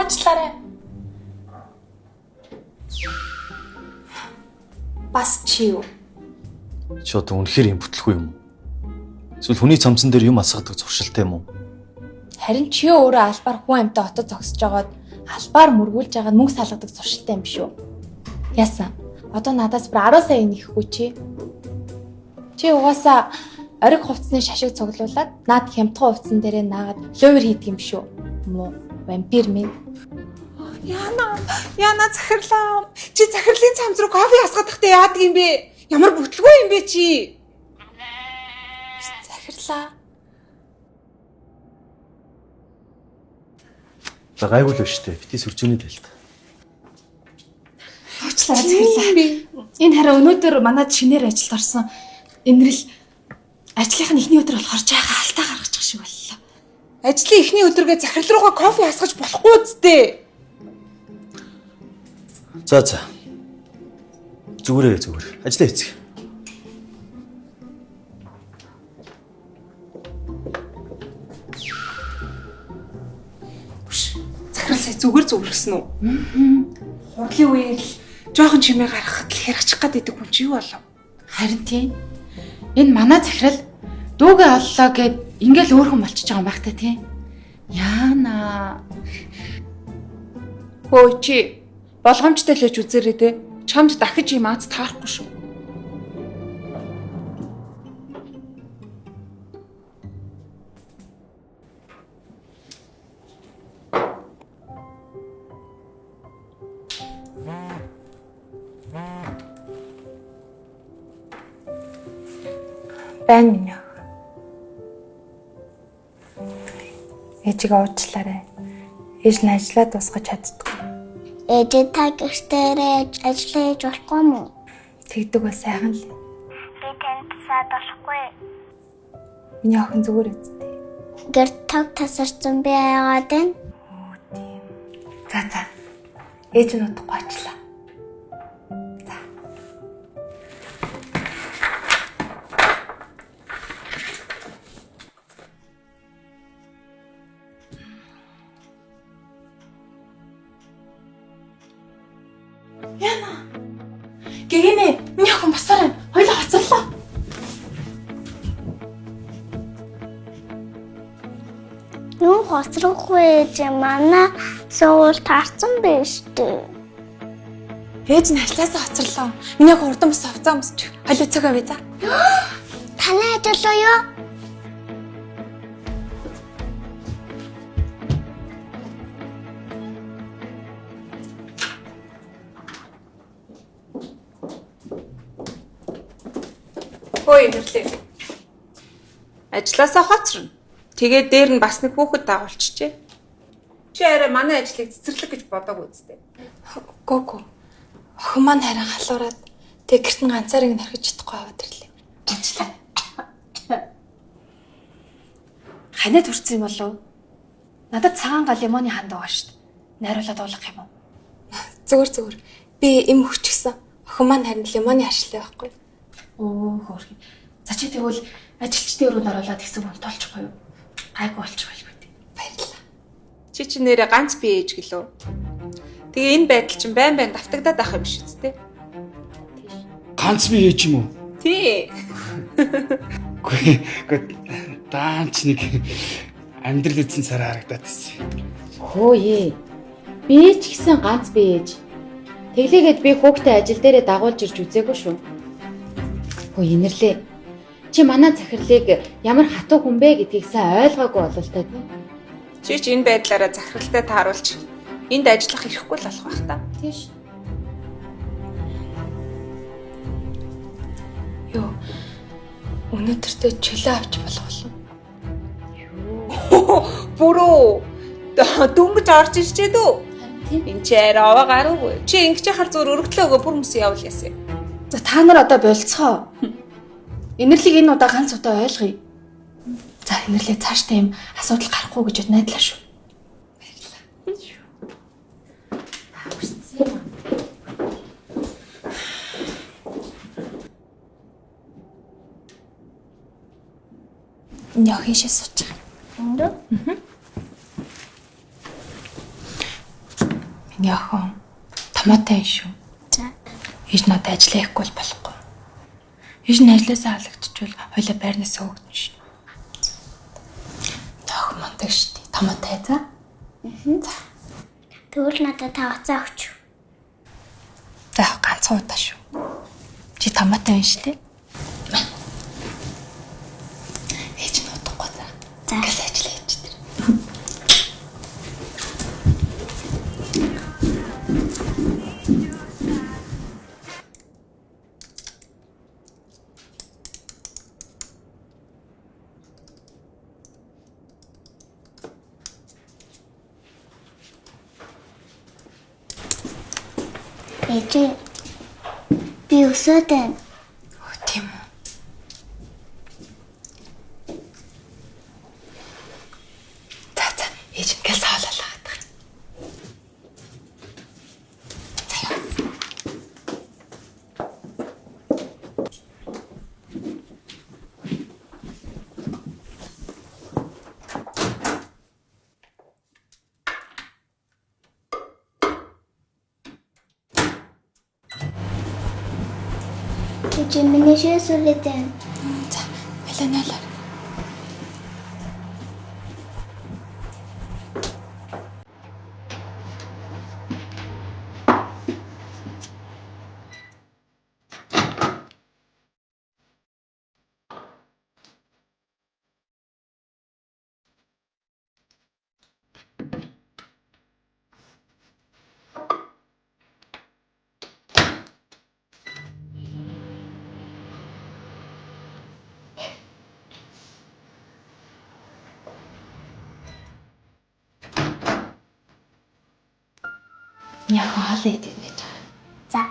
уучлаарай. Бас чи юу? Чи одоо үнэхээр юм бүтлэхгүй юм уу? Эсвэл хүний цамцан дээр юм асгадаг зуршилтай юм уу? Харин чи өөрөө албаар хүн амьтаа отод зогсож байгаад албаар мөргүүлж байгаад мөнгө салгадаг зуршилтай юм биш үү? Яасан? Одоо надаас бүр 10 сая нэхэхгүй чи. Чи угаасаа ориг хувцсны шашиг цуглуулад наад хямдхан хувцсан дээрээ наагаад ловер хийдэг юм шүү. Муу вампир минь. Яна захирлаа. Чи захирлын цамц руу кофе асгадахдаа яадаг юм бэ? Ямар бүтлгүй юм бэ чи? Захирлаа. За гайгүй л шүү дээ. Бити сүржүүний дэлт. Уучлаарай захирлаа. Энэ хараа өнөөдөр манад шинээр ажилд орсон. Энэрл ажлынхаа эхний өдөр болохоор жаахан алтаа гаргачих шиг боллоо. Ажлын эхний өдрөгээ захирал руугаа кофе асгаж болохгүй үсттэй. За. Зүгээр. Ажлаа хийцгээе. Захирал сая зүгээр гэсэн үү? Хурлын үеэр л жоохон чимээ гаргахад л хэрэгчих гэдэг хүн чи юу болов? Харин тийм. Энэ манай захирал дүүгээ оллоо гэд ингээл өөр хүн болчихж байгаа юм байх та тийм. Яана. Хөөе чи болгоомжтой л ээж үзээрэй те. Чамд дахиж юм аз таарахгүй шүү. Байна минь. Ээжигээ уучлаарай. Ээж нь ажиллаа дуусгаж чаддгүй. Ээж та гэртээрээ ажиллаж болохгүй мүү? Тэгдэг бол сайхан л. Би танд саад болохгүй. Миний охин зүгээр үсттэй. Гэр таг тасарсан би яагаад вэ? Оо тийм. За. Ээж нь удахгүй ачлаа. За. Яна. Гэгэнэ, миний охин басаар байна. Хоёлоо хоцорлоо. Юу хоцрохгүй ч манай суул таарсан биш үү? Ээж нь ажилласаа хоцорлоо. Миний охин урдан бас авцаа өмсч. Хоёлоо цогоо бий за. Танай ажиллаа юу? Хөөе нэрлээ. Ажлаасаа хоцорно. Тэгээд дээр нь бас нэг хүүхэд дагуулчихжээ. Чи арай манай ажлыг цэцэрлэг гэж бодоагүй үстэй. Гү. Охин маань харин халуураад тэг гэрт нь ганцаарыг нархиж чадахгүй аваад ирлээ. Ажлаа. Ханаад хүрсэн юм болов? Надад цагаан гал лимоны ханд байгаа шүү дээ. Найруулаад уулах юм уу? Зүгээр. Би эм өгчихсэн. Охин маань харин лимоны аршлаа байхгүй. Оо хөөрхий. За чи тэгвэл ажилчдын өрөөнд оруулаад хэсэг унтуулчихгүй юу? Гайгүй болчих байлгүй дээ. Баярлалаа. Чи нэрээ ганц бие ээж гэлөө. Тэгээ энэ байдал чинь байн давтагдаад байх юм биш үстэй. Ганц би ээж юм уу? Тий. Гэхдээ даанч нэг амьдрал эзэн цараа харагдаад байсан. Хөөе. Би ч гэсэн ганц би ээж. Тэглээгээд би хүүхдээ ажил дээрээ дагуулж ирж үзээгүй шүү. Хөөе инэрлээ. Чи манай захирлыг ямар хатуу хүн бэ гэдгийг сайн ойлгоогүй болов та тийм. Чи ч энэ байдлаараа захиралтай тааруулж энд ажиллах ирэхгүй л болох байх та. Тийш. Йоо. Өнөөдөртөө чөлөө авч болох болов. Бүрөө дөнгөж орж ирчээ дөө. Энд чи арай аваа гараагүй. Чи ингэж яхаар зөөр өргөдлөө өгөө бүр мөс явуул ясэ. За та нар одоо болцгоо. Инэрлийг энэ удаа ганц удаа ойлгоё. За инэрлээ цаашдаа юм асуудал гарахгүй гэж найдлаа шүү. Энэ охин шиг сууж байгаа. Эндөө? Миний охин томоотой юм шүү. За. Ээж надад ажиллаа хийхгүй бол болохгүй. Ээж нь ажилласаа халагдчихвал хоёлаа байрнаас өөгдөн шин. Охин мундаг шүү дээ. Томоотой за. За. Тэгвэл надад 5 цаа өгч. За ганцхан удаа шүү. Чи томоотой юм шүү дээ. Ээж нь удахгүй за. За. Гас ажиллаа хийж тэр. Ээж би өсөөд байна. Тийм үү. За ээж нь гал хаалалаа гадаг. За яа. Ээж миний шээс үлээд байна. За ялаа. Яг хаалт идэх гэж байгаа. За.